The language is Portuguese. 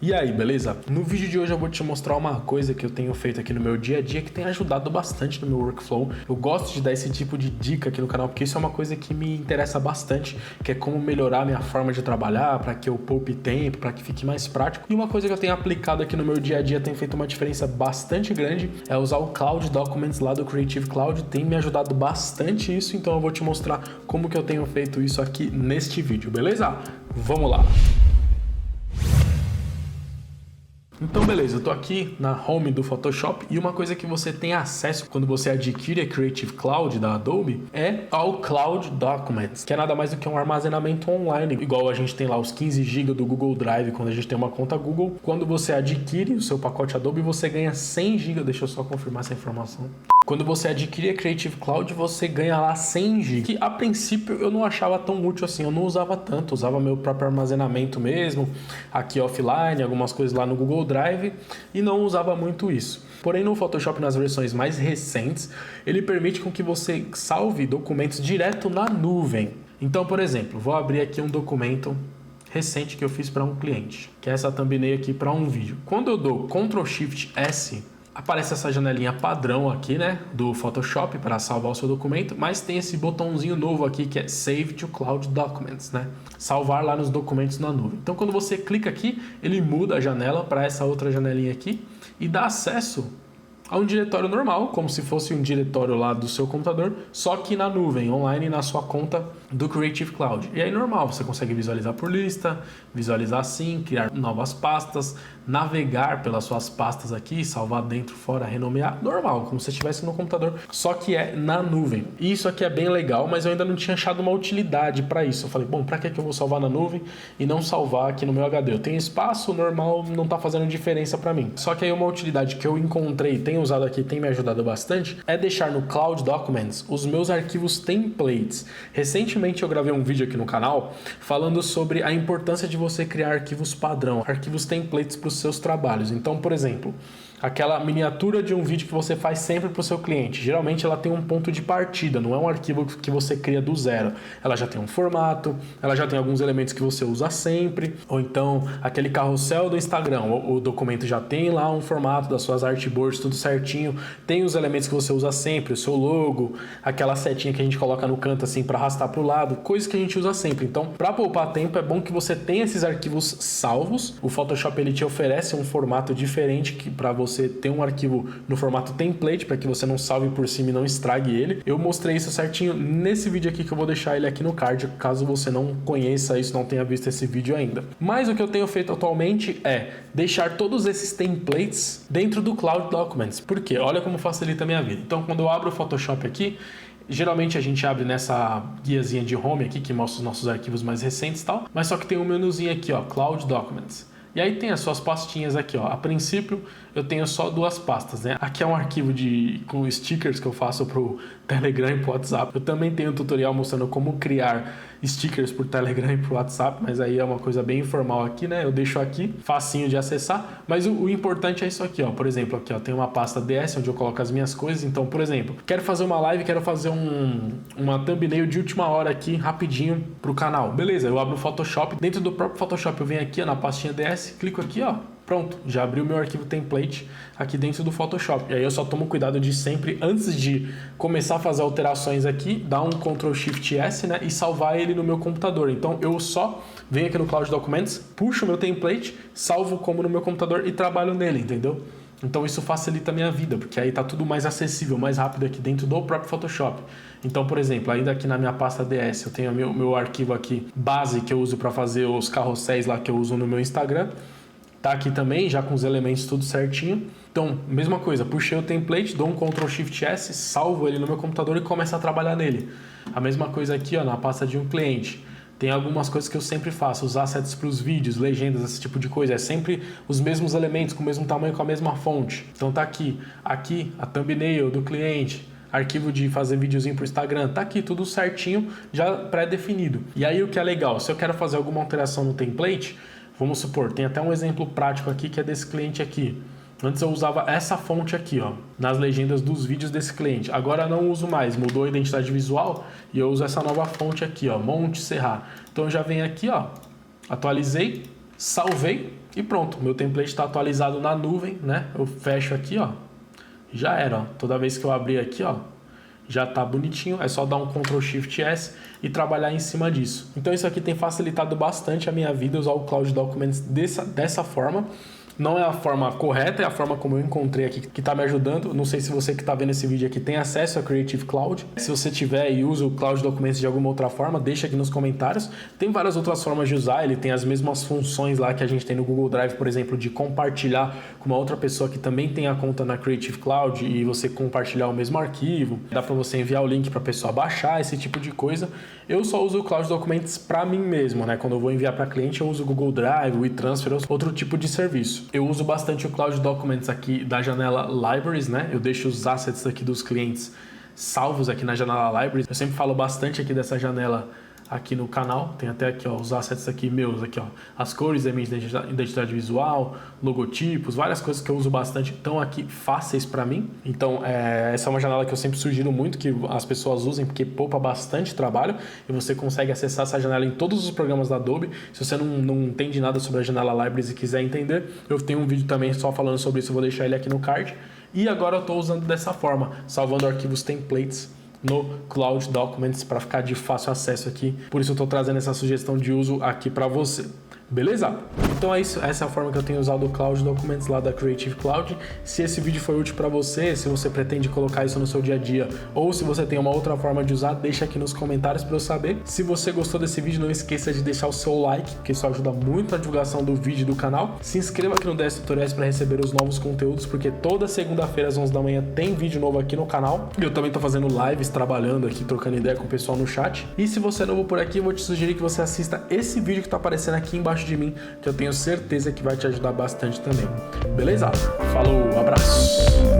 E aí, beleza? No vídeo de hoje eu vou te mostrar uma coisa que eu tenho feito aqui no meu dia a dia que tem ajudado bastante no meu workflow. Eu gosto de dar esse tipo de dica aqui no canal porque isso é uma coisa que me interessa bastante, que é como melhorar a minha forma de trabalhar, para que eu poupe tempo, para que fique mais prático. E uma coisa que eu tenho aplicado aqui no meu dia a dia tem feito uma diferença bastante grande é usar o Cloud Documents lá do Creative Cloud. Tem me ajudado bastante isso, então eu vou te mostrar como que eu tenho feito isso aqui neste vídeo, beleza? Vamos lá! Então beleza, eu tô aqui na home do Photoshop e uma coisa que você tem acesso quando você adquire a Creative Cloud da Adobe é ao Cloud Documents, que é nada mais do que um armazenamento online, igual a gente tem lá os 15 GB do Google Drive quando a gente tem uma conta Google. Quando você adquire o seu pacote Adobe, você ganha 100 GB, deixa eu só confirmar essa informação. Quando você adquire a Creative Cloud, você ganha lá 100 GB, que a princípio eu não achava tão útil assim, eu não usava tanto, usava meu próprio armazenamento mesmo, aqui offline, algumas coisas lá no Google Drive, e não usava muito isso. Porém, no Photoshop, nas versões mais recentes, ele permite com que você salve documentos direto na nuvem. Então, por exemplo, vou abrir aqui um documento recente que eu fiz para um cliente, que é essa thumbnail aqui para um vídeo. Quando eu dou Ctrl Shift S, aparece essa janelinha padrão aqui, né, do Photoshop para salvar o seu documento, mas tem esse botãozinho novo aqui que é Save to Cloud Documents, né, salvar lá nos documentos na nuvem. Então quando você clica aqui, ele muda a janela para essa outra janelinha aqui e dá acesso a um diretório normal, como se fosse um diretório lá do seu computador, só que na nuvem, online, na sua conta do Creative Cloud. E aí normal, você consegue visualizar por lista, visualizar assim, criar novas pastas, navegar pelas suas pastas aqui, salvar dentro, fora, renomear, normal, como se estivesse no computador, só que é na nuvem. E isso aqui é bem legal, mas eu ainda não tinha achado uma utilidade para isso. Eu falei, bom, para que eu vou salvar na nuvem e não salvar aqui no meu HD? Eu tenho espaço, normal, não tá fazendo diferença para mim. Só que aí uma utilidade que eu encontrei, tenho usado aqui, tem me ajudado bastante, é deixar no Cloud Documents os meus arquivos templates. Recentemente eu gravei um vídeo aqui no canal falando sobre a importância de você criar arquivos padrão, arquivos templates para os seus trabalhos. Então, por exemplo, aquela miniatura de um vídeo que você faz sempre para o seu cliente, geralmente ela tem um ponto de partida, não é um arquivo que você cria do zero. Ela já tem um formato, ela já tem alguns elementos que você usa sempre, ou então aquele carrossel do Instagram, o documento já tem lá um formato das suas artboards, tudo certinho, tem os elementos que você usa sempre, o seu logo, aquela setinha que a gente coloca no canto assim para arrastar para o lado, coisas que a gente usa sempre. Então, para poupar tempo, é bom que você tenha esses arquivos salvos. O Photoshop ele te oferece um formato diferente que para você ter um arquivo no formato template, para que você não salve por cima e não estrague ele. Eu mostrei isso certinho nesse vídeo aqui, que eu vou deixar ele aqui no card, caso você não conheça isso, não tenha visto esse vídeo ainda. Mas o que eu tenho feito atualmente é deixar todos esses templates dentro do Cloud Documents. Por quê? Olha como facilita a minha vida. Então, quando eu abro o Photoshop aqui, geralmente a gente abre nessa guiazinha de home aqui, que mostra os nossos arquivos mais recentes e tal, mas só que tem um menuzinho aqui, ó, Cloud Documents. E aí tem as suas pastinhas aqui, ó. A princípio eu tenho só duas pastas, né? Aqui é um arquivo com stickers que eu faço pro Telegram e pro WhatsApp. Eu também tenho um tutorial mostrando como criar stickers pro Telegram e pro WhatsApp, mas aí é uma coisa bem informal aqui, né? Eu deixo aqui, facinho de acessar, mas o importante é isso aqui, ó. Por exemplo, aqui, ó, tem uma pasta DS onde eu coloco as minhas coisas. Então, por exemplo, quero fazer uma live, quero fazer uma thumbnail de última hora aqui, rapidinho pro canal. Beleza, eu abro o Photoshop. Dentro do próprio Photoshop eu venho aqui, ó, na pastinha DS, clico aqui, ó. Pronto, já abri o meu arquivo template aqui dentro do Photoshop. E aí eu só tomo cuidado de sempre, antes de começar a fazer alterações aqui, dar um Ctrl Shift S, né, e salvar ele no meu computador. Então eu só venho aqui no Cloud Documents, puxo o meu template, salvo como no meu computador e trabalho nele, entendeu? Então isso facilita a minha vida, porque aí tá tudo mais acessível, mais rápido aqui dentro do próprio Photoshop. Então, por exemplo, ainda aqui na minha pasta DS, eu tenho meu arquivo aqui base que eu uso para fazer os carrosséis lá que eu uso no meu Instagram. Tá aqui também, já com os elementos tudo certinho. Então, mesma coisa, puxei o template, dou um Ctrl Shift S, salvo ele no meu computador e começo a trabalhar nele. A mesma coisa aqui, ó, na pasta de um cliente. Tem algumas coisas que eu sempre faço, os assets para os vídeos, legendas, esse tipo de coisa. É sempre os mesmos elementos, com o mesmo tamanho, com a mesma fonte. Então tá aqui a thumbnail do cliente, arquivo de fazer videozinho pro Instagram, tá aqui tudo certinho, já pré-definido. E aí o que é legal, se eu quero fazer alguma alteração no template, vamos supor, tem até um exemplo prático aqui que é desse cliente aqui. Antes eu usava essa fonte aqui, ó, nas legendas dos vídeos desse cliente. Agora não uso mais, mudou a identidade visual e eu uso essa nova fonte aqui, ó, Monte Serra. Então eu já venho aqui, ó, atualizei, salvei, e pronto, meu template está atualizado na nuvem, né? Eu fecho aqui, ó, já era, ó. Toda vez que eu abrir aqui, ó, já tá bonitinho, é só dar um Ctrl Shift S e trabalhar em cima disso. Então isso aqui tem facilitado bastante a minha vida, usar o Cloud Documents dessa forma. Não é a forma correta, é a forma como eu encontrei aqui que está me ajudando. Não sei se você que está vendo esse vídeo aqui tem acesso a Creative Cloud. Se você tiver e usa o Cloud Documents de alguma outra forma, deixa aqui nos comentários. Tem várias outras formas de usar, ele tem as mesmas funções lá que a gente tem no Google Drive, por exemplo, de compartilhar com uma outra pessoa que também tem a conta na Creative Cloud e você compartilhar o mesmo arquivo. Dá para você enviar o link para a pessoa baixar, esse tipo de coisa. Eu só uso o Cloud Documents para mim mesmo, né? Quando eu vou enviar para cliente, eu uso o Google Drive, o e-Transfer, outro tipo de serviço. Eu uso bastante o Cloud Documents aqui da janela Libraries, né? Eu deixo os assets aqui dos clientes salvos aqui na janela Libraries. Eu sempre falo bastante aqui dessa janela aqui no canal. Tem até aqui, ó, os assets aqui meus, aqui, ó, as cores da minha identidade visual, logotipos, várias coisas que eu uso bastante estão aqui fáceis para mim. Então, essa é uma janela que eu sempre sugiro muito que as pessoas usem, porque poupa bastante trabalho e você consegue acessar essa janela em todos os programas da Adobe. Se você não entende nada sobre a janela Libraries e quiser entender, eu tenho um vídeo também só falando sobre isso, eu vou deixar ele aqui no card. E agora eu estou usando dessa forma, salvando arquivos templates no Cloud Documents para ficar de fácil acesso aqui. Por isso eu estou trazendo essa sugestão de uso aqui para você. Beleza? Então é isso, essa é a forma que eu tenho usado o Cloud Documents lá da Creative Cloud. Se esse vídeo foi útil para você, se você pretende colocar isso no seu dia a dia, ou se você tem uma outra forma de usar, deixa aqui nos comentários para eu saber. Se você gostou desse vídeo, não esqueça de deixar o seu like, que isso ajuda muito na divulgação do vídeo do canal. Se inscreva aqui no 10 Tutoriais para receber os novos conteúdos, porque toda segunda-feira às 11 da manhã tem vídeo novo aqui no canal. Eu também estou fazendo lives, trabalhando aqui, trocando ideia com o pessoal no chat. E se você é novo por aqui, eu vou te sugerir que você assista esse vídeo que está aparecendo aqui embaixo de mim, que eu tenho certeza que vai te ajudar bastante também. Beleza? Falou, abraço!